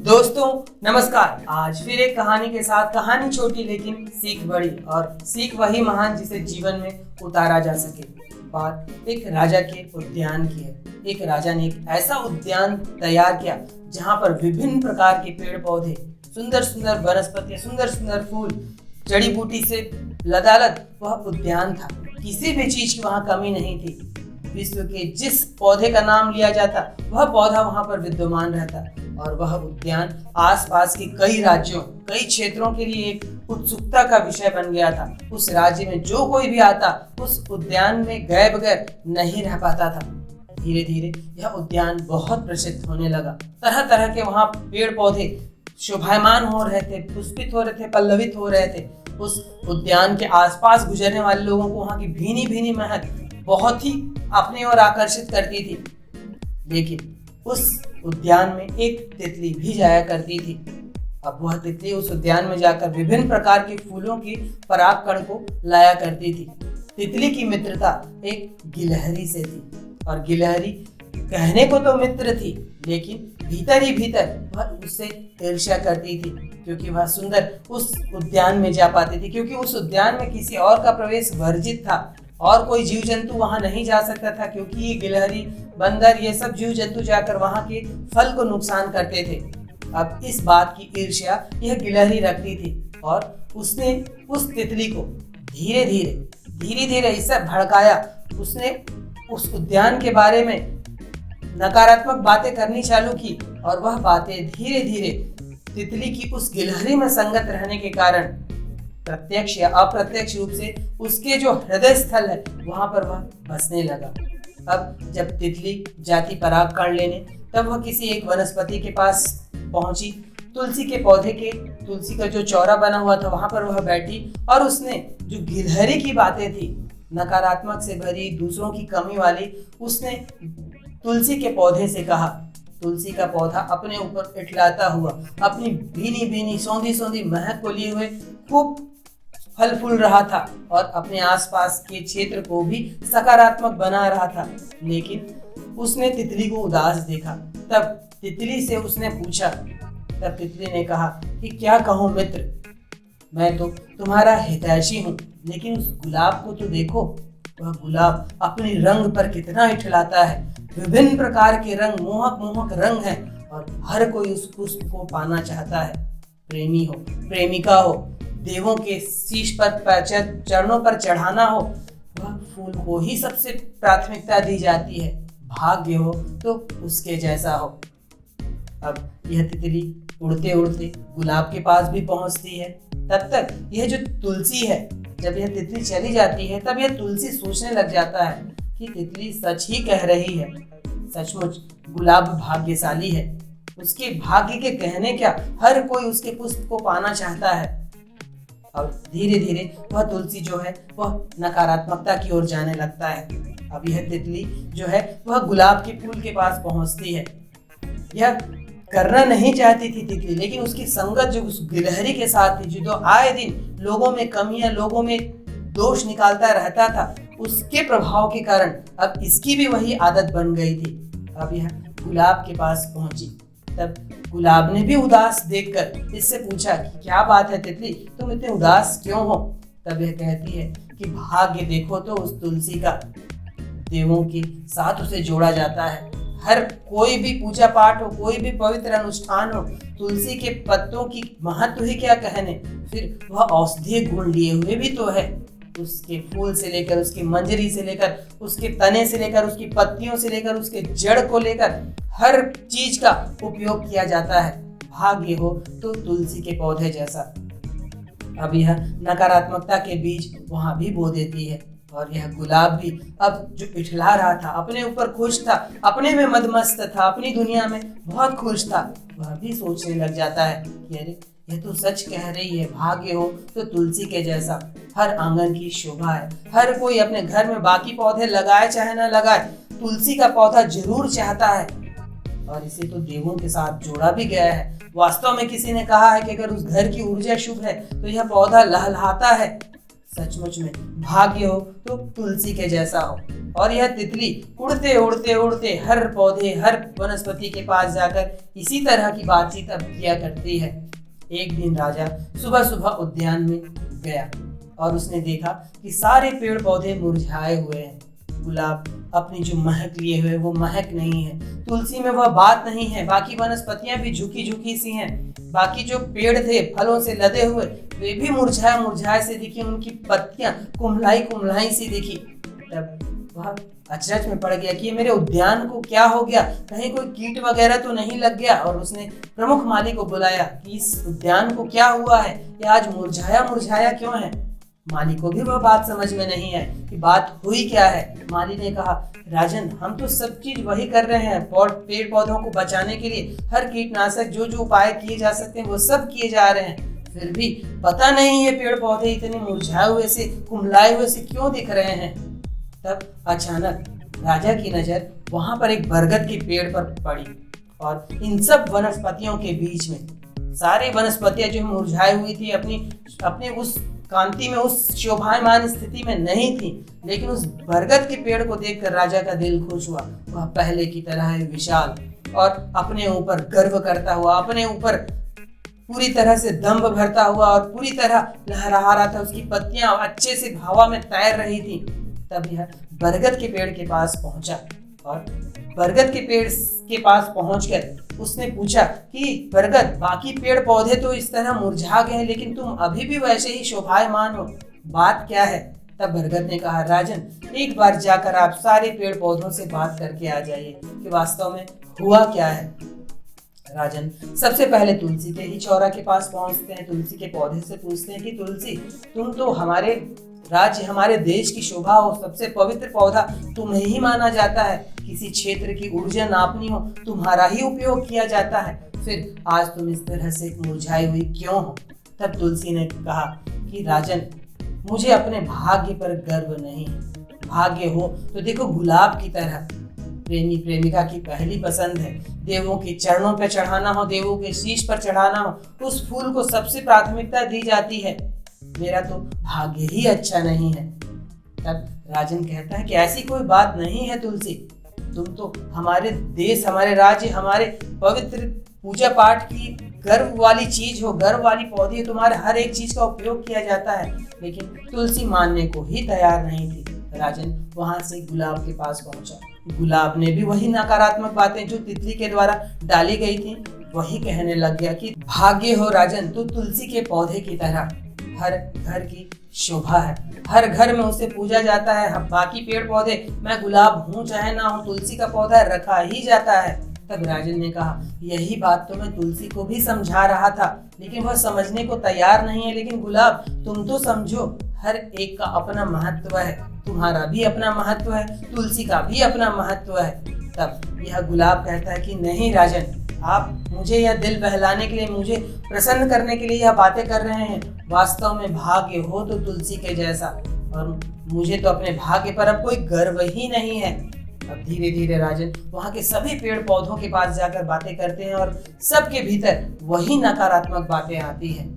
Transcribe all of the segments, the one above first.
दोस्तों नमस्कार। आज फिर एक कहानी के साथ, कहानी छोटी लेकिन सीख बड़ी, और सीख वही महान जिसे जीवन में उतारा जा सके। बात एक राजा के उद्यान की है। एक राजा ने एक ऐसा उद्यान तैयार किया जहाँ पर विभिन्न प्रकार के पेड़ पौधे, सुंदर सुंदर वनस्पतियां, सुंदर सुंदर फूल, जड़ी बूटी से लदालद वह उद्यान था। किसी भी चीज की वहाँ कमी नहीं थी। विश्व के जिस पौधे का नाम लिया जाता वह पौधा वहाँ पर विद्यमान रहता, और वह उद्यान आसपास के कई राज्यों, कई क्षेत्रों के लिए एक उत्सुकता का विषय बन गया था। उस राज्य में जो कोई भी आता उस उद्यान में गए बगैर नहीं रह पाता था। धीरे धीरे यह उद्यान बहुत प्रसिद्ध होने लगा। तरह तरह के वहाँ पेड़ पौधे शोभायमान हो रहे थे, पुष्पित हो रहे थे, पल्लवित हो रहे थे। उस उद्यान के आसपास गुजरने वाले लोगों को वहाँ की भीनी भीनी महक बहुत ही अपनी ओर आकर्षित करती थी। लेकिन उस उद्यान में एक तितली भी जाया करती थी। अब वह तितली उस उद्यान में जाकर विभिन्न प्रकार के फूलों की परागकण को लाया करती थी। तितली की मित्रता एक गिलहरी से थी, और गिलहरी कहने को तो मित्र थी, लेकिन भीतर ही भीतर वह उससे ईर्ष्या करती थी, क्योंकि वह सुंदर उस उद्यान में जा पाती थी। क्योंकि उस उद्यान में किसी और का प्रवेश वर्जित था, और कोई जीव जंतु वहां नहीं जा सकता था, क्योंकि ये गिलहरी, बंदर, ये सब जीव जंतु जाकर वहां के फल को नुकसान करते थे। अब इस बात की ईर्ष्या यह गिलहरी रखती थी, और उसने उस तितली को धीरे धीरे इससे भड़काया। उसने उस उद्यान के बारे में नकारात्मक बातें करनी चालू की, और वह बातें धीरे धीरे तितली की उस गिलहरी में संगत रहने के कारण प्रत्यक्ष या अप्रत्यक्ष रूप से उसके जो हृदय स्थल है वहां पर वह बसने लगा। अब जब तितली जाती परागकण लेने, तब वह किसी एक वनस्पति के पास पहुंची। तुलसी के पौधे के, तुलसी का जो चौरा बना हुआ था वहां पर वह बैठी, और उसने जो गिलहरी की बातें थी, नकारात्मक से भरी, दूसरों की कमी वाली, उसने तुलसी के पौधे से कहा। तुलसी का पौधा अपने ऊपर इठलाता हुआ, अपनी भीनी भीनी सौंधी सौंधी महक को लिए हुए खूब फल फूल रहा था, और अपने आसपास के क्षेत्र को भी सकारात्मक बना रहा था। लेकिन उसने तितली को उदास देखा। तब तितली से उसने पूछा, तब तितली ने कहा कि क्या कहूँ मित्र, मैं तो तुम्हारा हितैषी हूँ, लेकिन उस गुलाब को तो देखो। वह गुलाब अपने रंग पर कितना इठलाता है। विभिन्न प्रकार के रंग, मोहक मोहक रंग हैं, और हर कोई उस पुष्प को पाना चाहता है। प्रेमी हो, प्रेमिका हो, देवों के शीश पर चरणों पर चढ़ाना हो, वह फूल को ही सबसे प्राथमिकता दी जाती है। भाग्य हो तो उसके जैसा हो। अब यह तितली उड़ते उड़ते गुलाब के पास भी पहुंचती है। तब तक यह जो तुलसी है, जब यह तितली चली जाती है, तब यह तुलसी सोचने लग जाता है कि तितली सच ही कह रही है। सचमुच गुलाब भाग्यशाली है। उसके भाग्य के कहने क्या, हर कोई उसके पुष्प को पाना चाहता है। अब धीरे धीरे वह तुलसी जो है वह नकारात्मकता की ओर जाने लगता है। अब यह तितली जो है वह गुलाब के फूल के पास पहुंचती है। यह करना नहीं चाहती थी तितली, लेकिन उसकी संगत जो उस गिलहरी के साथ थी, जो आए दिन लोगों में कमियां, लोगों में दोष निकालता रहता था, उसके प्रभाव के कारण अब इसकी भी वही आदत बन गई थी। अब यह गुलाब के पास पहुंची। तब गुलाब ने भी उदास देखकर इससे पूछा कि क्या बात है तितली, तुम इतने उदास क्यों हो? तब यह कहती है कि भाग्य देखो तो उस तुलसी का, देवों के साथ उसे जोड़ा जाता है। हर कोई भी पूजा पाठ हो, कोई भी पवित्र अनुष्ठान हो, तुलसी के पत्तों की महत्व ही क्या कहने, फिर वह औषधीय गुण लिए हुए भी तो है। उसके फूल से लेकर, उसकी मंजरी से लेकर, उसके तने से लेकर, उसकी पत्तियों से लेकर, उसके जड़ को लेकर हर चीज का उपयोग किया जाता है। भाग्य हो तो तुलसी के पौधे जैसा। अब यह नकारात्मकता के बीज वहां भी बो देती है, और यह गुलाब भी अब जो इठला रहा था, अपने ऊपर खुश था, अपने में मदमस्त था, अपनी दुनिया में बहुत खुश था, वह भी सोचने लग जाता है कि अरे यह तो सच कह रही है, भाग्य हो तो तुलसी के जैसा। हर आंगन की शोभा है। हर कोई अपने घर में बाकी पौधे लगाए चाहे ना लगाए, तुलसी का पौधा जरूर चाहता है, और इसे तो देवों के साथ जोड़ा भी गया है। वास्तव में किसी ने कहा है कि अगर उस घर की ऊर्जा शुभ है तो यह पौधा लहलहाता है, सचमुच में भाग्य हो तो तुलसी के जैसा हो। और यह तितली उड़ते उड़ते उड़ते हर पौधे, हर वनस्पति के पास जाकर इसी तरह की बातचीत अब किया करती है। एक दिन राजा सुबह सुबह उद्यान में गया और उसने देखा कि सारे पेड़ पौधे मुरझाए हुए हैं। गुलाब अपनी जो महक लिए हुए वो महक नहीं है, तुलसी में वह बात नहीं है, बाकी वनस्पतियां भी झुकी झुकी सी हैं, बाकी जो पेड़ थे फलों से लदे हुए वे भी मुरझाए मुरझाए से दिखी, उनकी पत्तियां कुम्हलाई कुम्हलाई सी दिखी। तब वह अचरज में पड़ गया कि ये मेरे उद्यान को क्या हो गया, कहीं कोई कीट वगैरह तो नहीं लग गया। और उसने प्रमुख माली को बुलाया कि इस उद्यान को क्या हुआ है, ये आज मुरझाया मुरझाया क्यों है। माली को भी वह बात समझ में नहीं आई कि बात हुई क्या है। माली ने कहा, राजन हम तो सब चीज वही कर रहे हैं, पेड़ पौधों को बचाने के लिए हर कीटनाशक जो जो उपाय किए जा सकते हैं वो सब किए जा रहे हैं, फिर भी पता नहीं ये पेड़ पौधे इतने मुरझाए हुए से, कुम्हलाए हुए से क्यों दिख रहे हैं। तब अचानक राजा की नजर वहां पर एक बरगद के पेड़ पर पड़ी और इन सब वनस्पतियों के बीच में सारी वनस्पतियां जो मुरझाई हुई थी, अपनी उस कांति में, उस शोभायमान स्थिति में नहीं थी, लेकिन उस बरगद के पेड़ को देखकर राजा का दिल खुश हुआ। वह पहले की तरह है विशाल और अपने ऊपर गर्व करता हुआ, अपने ऊपर पूरी तरह से दंभ भरता हुआ और पूरी तरह लहरा रहा था। उसकी पत्तियां अच्छे से हवा में तैर रही थी। तब यह बरगद के पेड़ के पास पहुंचा और बरगद के पेड़ के पास पहुंचकर उसने पूछा कि बरगद, बाकी पेड़ पौधे तो इस तरह मुरझा गए हैं, लेकिन तुम अभी भी वैसे ही शोभायमान हो, बात क्या है। तब बरगद ने कहा, राजन एक बार जाकर आप सारे पेड़ पौधों से बात करके आ जाइए कि वास्तव में हुआ क्या है। राजन सबसे पहले तुलसी के ही चौरा के पास पहुंचते हैं, तुलसी के पौधे से पूछते हैं कि तुलसी, तुम तो हमारे राज्य, हमारे देश की शोभा हो, सबसे पवित्र पौधा तुम्हें ही माना जाता है, किसी क्षेत्र की ऊर्जा नापनी हो तुम्हारा ही उपयोग किया जाता है, फिर आज तुम इस तरह से मुरझाई हुई क्यों हो। तब तुलसी ने कहा कि राजन मुझे अपने भाग्य पर गर्व नहीं, भाग्य हो तो देखो गुलाब की तरह, प्रेमी प्रेमिका की पहली पसंद है, देवों के चरणों पर चढ़ाना हो, देवों के शीश पर चढ़ाना हो, उस फूल को सबसे प्राथमिकता दी जाती है, मेरा तो भाग्य ही अच्छा नहीं है। तब राजन कहता है कि ऐसी कोई बात नहीं है तुलसी, तुम तो हमारे देश, हमारे राज्य, हमारे पवित्र पूजा पाठ की गर्व वाली चीज हो, गर्व वाली पौधी है, तुम्हारे हर एक चीज का उपयोग किया जाता है। लेकिन तुलसी मानने को ही तैयार नहीं थी। राजन वहां से गुलाब के पास पहुंचा, गुलाब ने भी वही नकारात्मक बातें जो तितली के द्वारा डाली गई थी वही कहने लग गया कि भाग्य हो राजन, तो तुलसी के पौधे की तरह हर घर की शोभा है, हर घर में उसे पूजा जाता है, बाकी पेड़ पौधे, मैं गुलाब हूँ चाहे ना हूँ, तुलसी का पौधा रखा ही जाता है। तब राजन ने कहा, यही बात तो मैं तुलसी को भी समझा रहा था, लेकिन वह समझने को तैयार नहीं है। लेकिन गुलाब तुम तो समझो, हर एक का अपना महत्व है, तुम्हारा भी अपना महत्व है, तुलसी का भी अपना महत्व है। तब यह गुलाब कहता है कि नहीं राजन, आप मुझे यह दिल बहलाने के लिए, मुझे प्रसन्न करने के लिए यह बातें कर रहे हैं, वास्तव में भाग्य हो तो तुलसी के जैसा, और मुझे तो अपने भाग्य पर अब कोई गर्व ही नहीं है। अब धीरे धीरे राजन वहाँ के सभी पेड़ पौधों के पास जाकर बातें करते हैं और सबके भीतर वही नकारात्मक बातें आती हैं।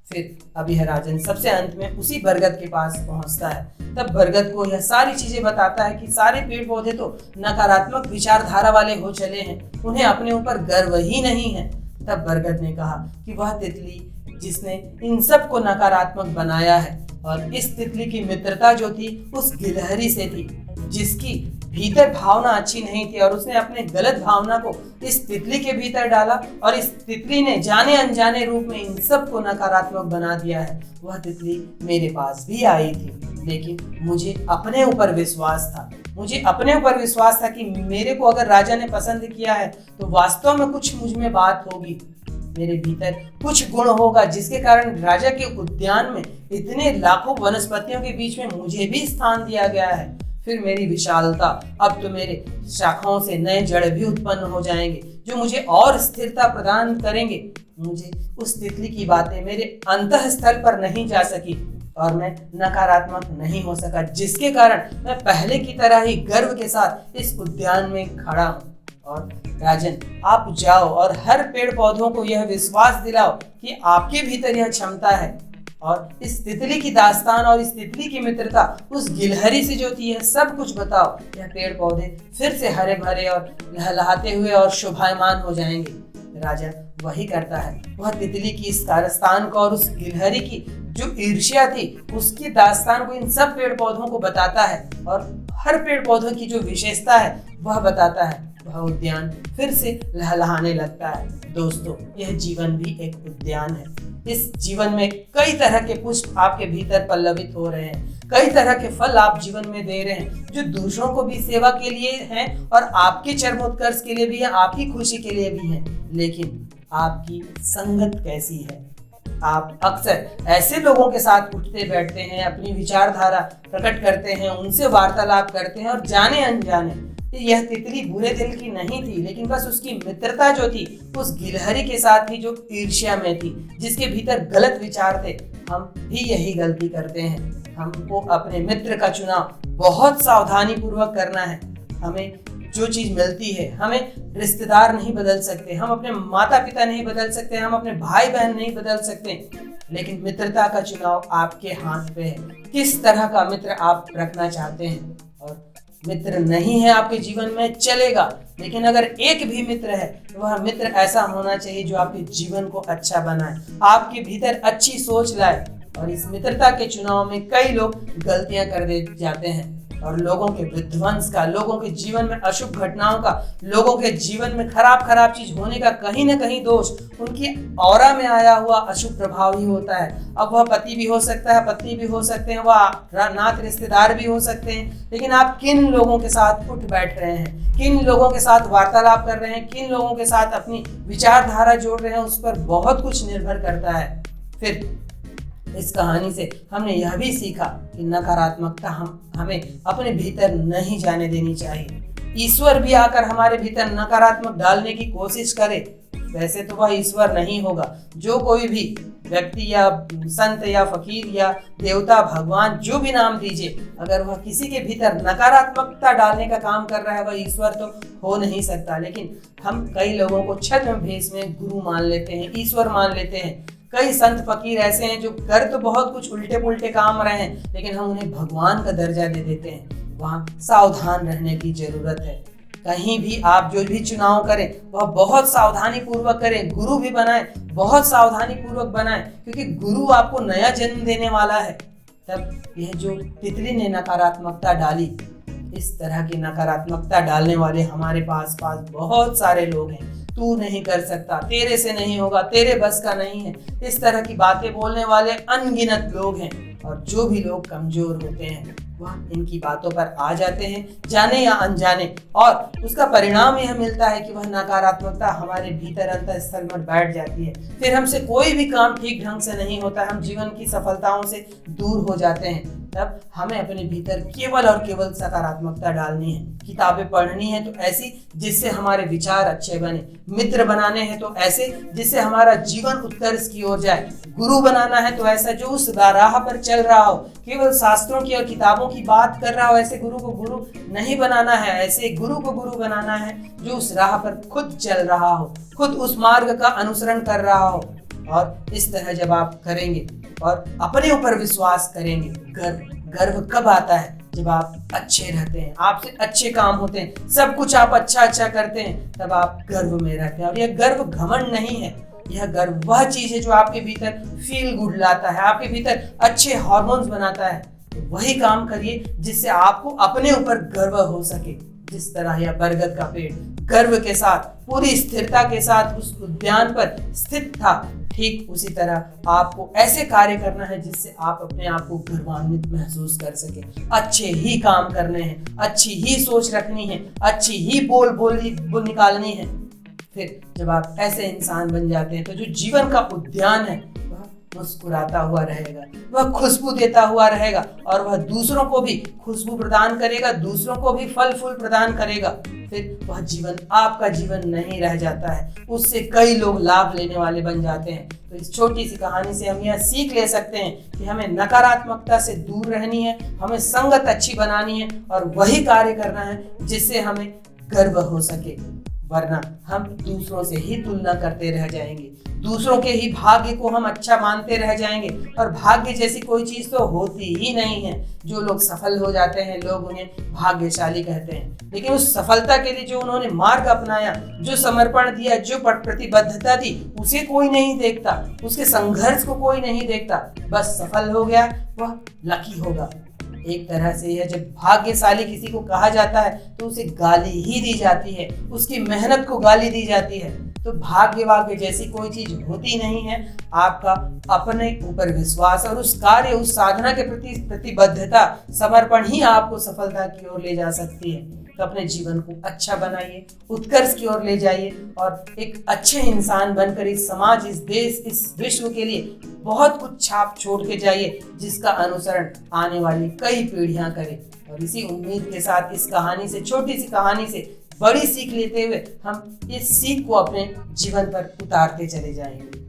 फिर अब यह राजन सबसे अंत में उसी बरगद के पास पहुंचता है। तब बरगद को यह सारी चीजें बताता है कि सारे पेड़ पौधे तो नकारात्मक विचारधारा वाले हो चले हैं, उन्हें अपने ऊपर गर्व ही नहीं है। तब बरगद ने कहा कि वह तितली जिसने इन सब को नकारात्मक बनाया है, और इस तितली की मित्रता जो थी उस गिलहरी से थी जिसकी भीतर भावना अच्छी नहीं थी, और उसने अपने गलत भावना को इस तितली के भीतर डाला और इस तितली ने जाने अनजाने रूप में इन सब को नकारात्मक बना दिया है। वह तितली मेरे पास भी आई थी, लेकिन मुझे अपने ऊपर विश्वास था, मुझे अपने ऊपर विश्वास था कि मेरे को अगर राजा ने पसंद किया है तो वास्तव में कुछ मुझ में बात होगी, मेरे भीतर कुछ गुण होगा जिसके कारण राजा के उद्यान में इतने लाखों वनस्पतियों के बीच में मुझे भी स्थान दिया गया है। फिर मेरी विशालता, अब तो मेरे शाखाओं से नए जड़ भी उत्पन्न हो जाएंगे जो मुझे और स्थिरता प्रदान करेंगे। मुझे उस तितली की बातें मेरे अंतःस्थल पर नहीं जा सकी और मैं नकारात्मक नहीं हो सका, जिसके कारण मैं पहले की तरह ही गर्व के साथ इस उद्यान में खड़ा हूँ। और राजन आप जाओ और हर पेड़ पौधों को यह विश्वास दिलाओ कि आपके भीतर यह क्षमता है और इस तितली की दास्तान और इस तितली की मित्रता उस गिलहरी से जो थी, यह सब कुछ बताओ। यह पेड़ पौधे फिर से हरे भरे और लहलहाते हुए और शोभायमान हो जाएंगे। राजा वही करता है, वह तितली की इस दास्तान को और उस गिलहरी की जो ईर्ष्या थी उसकी दास्तान को इन सब पेड़ पौधों को बताता है और हर पेड़ पौधों की जो विशेषता है वह बताता है। वह उद्यान फिर से लहलहाने लगता है। दोस्तों, यह जीवन भी एक उद्यान है। इस जीवन में कई तरह के पुष्प आपके भीतर पल्लवित हो रहे हैं, कई तरह के फल आप जीवन में दे रहे हैं जो दूसरों को भी सेवा के लिए हैं और आपके चरमोत्कर्ष के लिए भी है, आपकी खुशी के लिए भी है। लेकिन आपकी संगत कैसी है? आप अक्सर ऐसे लोगों के साथ उठते बैठते हैं, अपनी विचारधारा प्रकट करते हैं, उनसे वार्तालाप करते हैं और जाने अनजाने यह तितली बुरे दिल की नहीं थी, लेकिन बस उसकी मित्रता जो थी उस गिलहरी के साथ थी जो ईर्ष्या में थी, जिसके भीतर गलत विचार थे। हम भी यही गलती करते हैं। हमको अपने मित्र का चुनाव बहुत सावधानी पूर्वक करना है। हमें जो चीज मिलती है, हमें रिश्तेदार नहीं बदल सकते, हम अपने माता पिता नहीं बदल सकते, हम अपने भाई बहन नहीं बदल सकते, लेकिन मित्रता का चुनाव आपके हाथ पे है। किस तरह का मित्र आप रखना चाहते हैं? और मित्र नहीं है आपके जीवन में चलेगा, लेकिन अगर एक भी मित्र है तो वह मित्र ऐसा होना चाहिए जो आपके जीवन को अच्छा बनाए, आपके भीतर अच्छी सोच लाए। और इस मित्रता के चुनाव में कई लोग गलतियां कर दे जाते हैं और लोगों के विध्वंस का, लोगों के जीवन में अशुभ घटनाओं का, लोगों के जीवन में खराब चीज होने का कहीं ना कहीं दोष उनकी ऑरा में आया हुआ अशुभ प्रभाव ही होता है। अब वह पति भी हो सकता है, पत्नी भी हो सकते हैं, वह नात रिश्तेदार भी हो सकते हैं, लेकिन आप किन लोगों के साथ उठ बैठ रहे हैं, किन लोगों के साथ वार्तालाप कर रहे हैं, किन लोगों के साथ अपनी विचारधारा जोड़ रहे हैं, उस पर बहुत कुछ निर्भर करता है। फिर इस कहानी से हमने यह भी सीखा कि नकारात्मकता हमें अपने भीतर नहीं जाने देनी चाहिए। ईश्वर भी आकर हमारे भीतर नकारात्मक डालने की कोशिश करे, वैसे तो वह ईश्वर नहीं होगा। जो कोई भी व्यक्ति या संत या फकीर या देवता, भगवान, जो भी नाम दीजिए, अगर वह किसी के भीतर नकारात्मकता डालने का काम कर रहा है, वह ईश्वर तो हो नहीं सकता। लेकिन हम कई लोगों को छद्म भेष में गुरु मान लेते हैं, ईश्वर मान लेते हैं। कई संत फकीर ऐसे हैं जो कर तो बहुत कुछ उल्टे पुल्टे काम रहे हैं, लेकिन हम उन्हें भगवान का दर्जा दे देते हैं। वहाँ सावधान रहने की जरूरत है। कहीं भी आप जो भी चुनाव करें वह बहुत सावधानी पूर्वक करें। गुरु भी बनाएं, बहुत सावधानी पूर्वक बनाएं, क्योंकि गुरु आपको नया जन्म देने वाला है। तब यह जो तितली ने नकारात्मकता डाली, इस तरह की नकारात्मकता डालने वाले हमारे पास बहुत सारे लोग हैं। तू नहीं कर सकता, तेरे से नहीं होगा, तेरे बस का नहीं है, इस तरह की बातें बोलने वाले अनगिनत लोग हैं। और जो भी लोग कमजोर होते हैं वह इनकी बातों पर आ जाते हैं, जाने या अनजाने, और उसका परिणाम यह मिलता है कि वह नकारात्मकता हमारे भीतर अंतःस्थल में बैठ जाती है। फिर हमसे कोई भी काम ठीक ढंग से नहीं होता, हम जीवन की सफलताओं से दूर हो जाते हैं। तब हमें अपने भीतर केवल और केवल सकारात्मकता डालनी है। किताबें पढ़नी है तो ऐसी जिससे हमारे विचार अच्छे बने, मित्र बनाने हैं तो ऐसे जिससे हमारा जीवन उत्कर्ष की ओर जाए, गुरु बनाना है तो ऐसा जो उस राह पर चल रहा हो, केवल शास्त्रों की और किताबों की बात कर रहा हो। ऐसे गुरु को गुरु नहीं बनाना है, ऐसे गुरु को गुरु बनाना है जो उस राह पर खुद चल रहा हो, खुद उस मार्ग का अनुसरण कर रहा हो। और इस तरह जब आप करेंगे और अपने ऊपर विश्वास करेंगे, गर्व कब आता है? जब आप अच्छे रहते हैं, आपसे अच्छे काम होते हैं, सब कुछ आप अच्छा करते हैं, तब आप गर्व में रहते हैं। और यह गर्व घमंड नहीं है, यह गर्व वह चीज है जो आपके भीतर फील गुड लाता है, आपके भीतर अच्छे हार्मोन्स बनाता है। तो वही काम करिए जिससे आपको अपने ऊपर गर्व हो सके। जिस तरह यह बरगद का पेड़ गर्व के साथ, पूरी स्थिरता के साथ उस उद्यान पर स्थित था, ठीक उसी तरह आपको ऐसे कार्य करना है जिससे आप अपने आप को गर्वान्वित महसूस कर सके। अच्छे ही काम करने हैं, अच्छी ही सोच रखनी है, अच्छी ही बोली निकालनी है। फिर जब आप ऐसे इंसान बन जाते हैं तो जो जीवन का उद्यान है वह मुस्कुराता हुआ रहेगा, वह खुशबू देता हुआ रहेगा, और वह दूसरों को भी खुशबू प्रदान करेगा, दूसरों को भी फल फूल प्रदान करेगा। फिर वह जीवन आपका जीवन नहीं रह जाता है, उससे कई लोग लाभ लेने वाले बन जाते हैं। तो इस छोटी सी कहानी से हम यह सीख ले सकते हैं कि हमें नकारात्मकता से दूर रहनी है, हमें संगत अच्छी बनानी है और वही कार्य करना है जिससे हमें गर्व हो सके। वरना हम दूसरों से ही तुलना करते रह जाएंगे, दूसरों के ही भाग्य को हम अच्छा मानते रह जाएंगे। और भाग्य जैसी कोई चीज तो होती ही नहीं है। जो लोग सफल हो जाते हैं लोग उन्हें भाग्यशाली कहते हैं, लेकिन उस सफलता के लिए जो उन्होंने मार्ग अपनाया, जो समर्पण दिया, जो प्रतिबद्धता दी, उसे कोई नहीं देखता, उसके संघर्ष को कोई नहीं देखता। बस सफल हो गया वह लकी होगा। एक तरह से यह जब भाग्यशाली किसी को कहा जाता है तो उसे गाली ही दी जाती है, उसकी मेहनत को गाली दी जाती है। तो भाग्य जैसी कोई चीज होती नहीं है। आपका अपने ऊपर विश्वास और उस कार्य, उस साधना के प्रति प्रतिबद्धता, समर्पण ही आपको सफलता की ओर ले जा सकती है। तो अपने जीवन को अच्छा बनाइए, उत्कर्ष की ओर ले जाइए और एक अच्छे इंसान बनकर इस समाज, इस देश, इस विश्व के लिए बहुत कुछ छाप छोड़ के जाइए, जिसका अनुसरण आने वाली कई पीढ़ियां करें। और इसी उम्मीद के साथ इस कहानी से, छोटी सी कहानी से बड़ी सीख लेते हुए हम इस सीख को अपने जीवन पर उतारते चले जाएंगे।